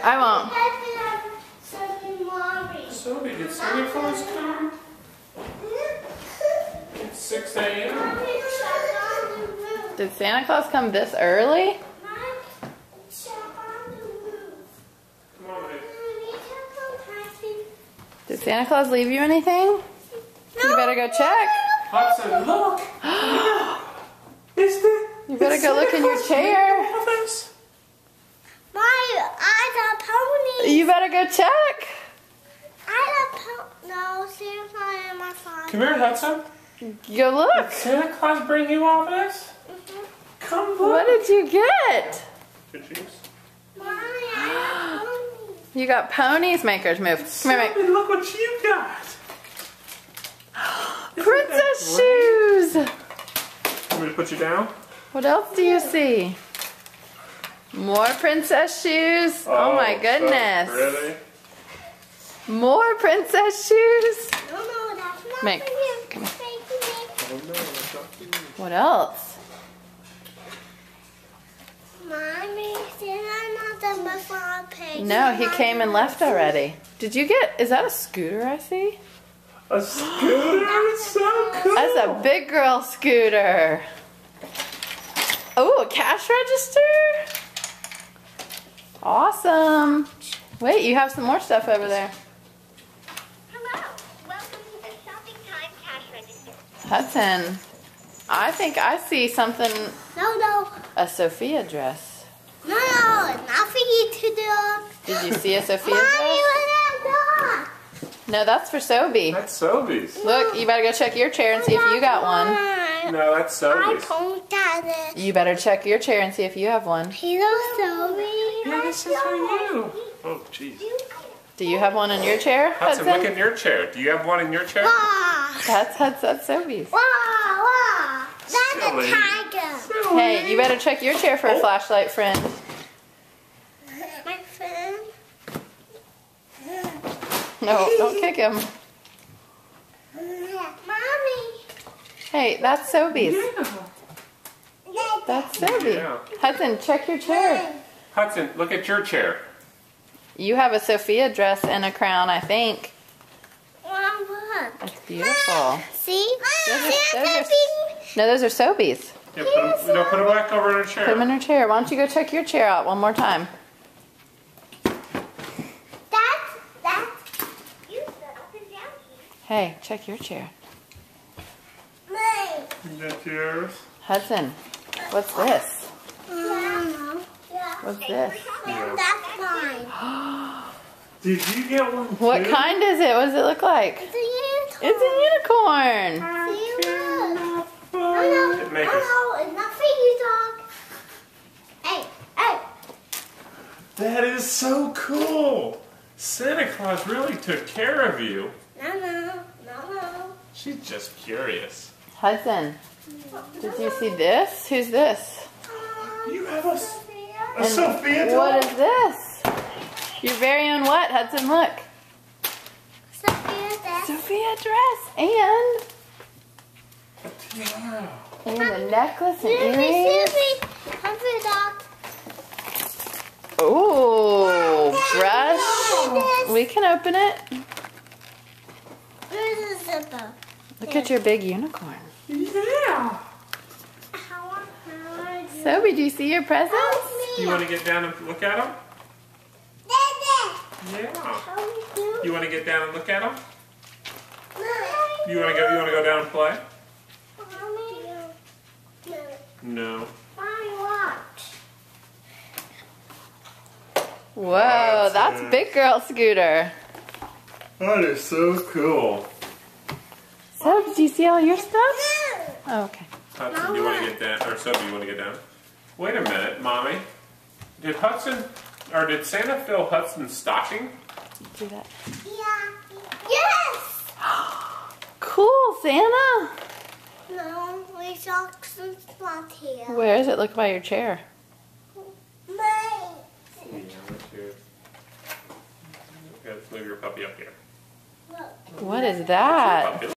I won't. Sophie, did Santa Claus come? It's 6 a.m. Did Santa Claus come this early? Come on, babe. Did Santa Claus leave you anything? You better go check. Hudson, look! Is there? You better go look in your chair. You better go check. No, Santa's not in my phone. Come here, Hudson. Go look. Did Santa Claus bring you all this? Come look. What did you get? Mommy, I got ponies. You got ponies, Makers Move. Come here, Sophie, look what you got. Princess shoes. Want me to put you down? What else do you see? More princess shoes. Oh my goodness. Really? More princess shoes. No, that's not Make- for you. come here. Oh no, that's not for you. What else? Mommy, Santa's not done before I pay. No, he came and left already. Did you get, is that a scooter I see? A scooter? It's so cool. That's a big girl scooter. Oh, a cash register? Awesome. Wait, you have some more stuff over there. Hello, welcome to the Shopping Time Cash Register. Hudson, I think I see something, No, a Sophia dress. it's not for you to do. Did you see a Sophia Mommy, dress? what's that? No, that's for Sobe. That's Sophie's. Look, you better go check your chair and see if you got one. No, that's I Sophie's. don't got it. You better check your chair and see if you have one. Hello, Sophie. Yeah, this is for you. Oh, jeez. Do you have one in your chair, Hudson, look Hudson? in your chair. Do you have one in your chair? Wow, That's Sobe's. wow. That's Silly. a tiger. Hey, you better check your chair for a flashlight, friend. My friend. No, don't kick him. Mommy. Hey, that's Sobe's. That's Sobe. Yeah. Hudson, check your chair. Hudson, look at your chair. You have a Sophia dress and a crown, I think. Mom, look. That's beautiful. See? Those No, those are Sobe's. Yeah, put them back over in her chair. Put them in her chair. Why don't you go check your chair out one more time? That's. You sit up and down here. Hey, check your chair. Mine. Is that yours? Hudson, what's this? Yeah. What's this? That's mine. Did you get one What too? kind is it? What does it look like? It's a unicorn. It's a unicorn. See, look. It makes us- No, it's not for you, dog. Hey. That is so cool. Santa Claus really took care of you. No. She's just curious. Hudson, did you see this? Who's this? You have a And Sophia doll? what is this? Your very own what, Hudson? Look. Sophia, that's. Sophia dress and Yeah. a necklace and earrings. Sophie. Come for dog. Ooh, brush. We can open it. Where's the zipper? Look at your big unicorn. Yeah. How Sophie, do you see your presents? You want to get down and look at them? Yeah. You want to get down and look at them? You want to go down and play? No. Whoa, that's it. big girl scooter. That is so cool. So, did you see all your stuff? Oh, okay. Hudson, you want to get down? Or Sophie, you want to get down? Wait a minute, Mommy. Did Santa fill Hudson's stocking? Do that. Yes! Cool, Santa. No, we saw some spot here. Where does it look by your chair? Mine. Yeah, that's yours. Okay, let's move your puppy up here. Look. What is that? Puppy.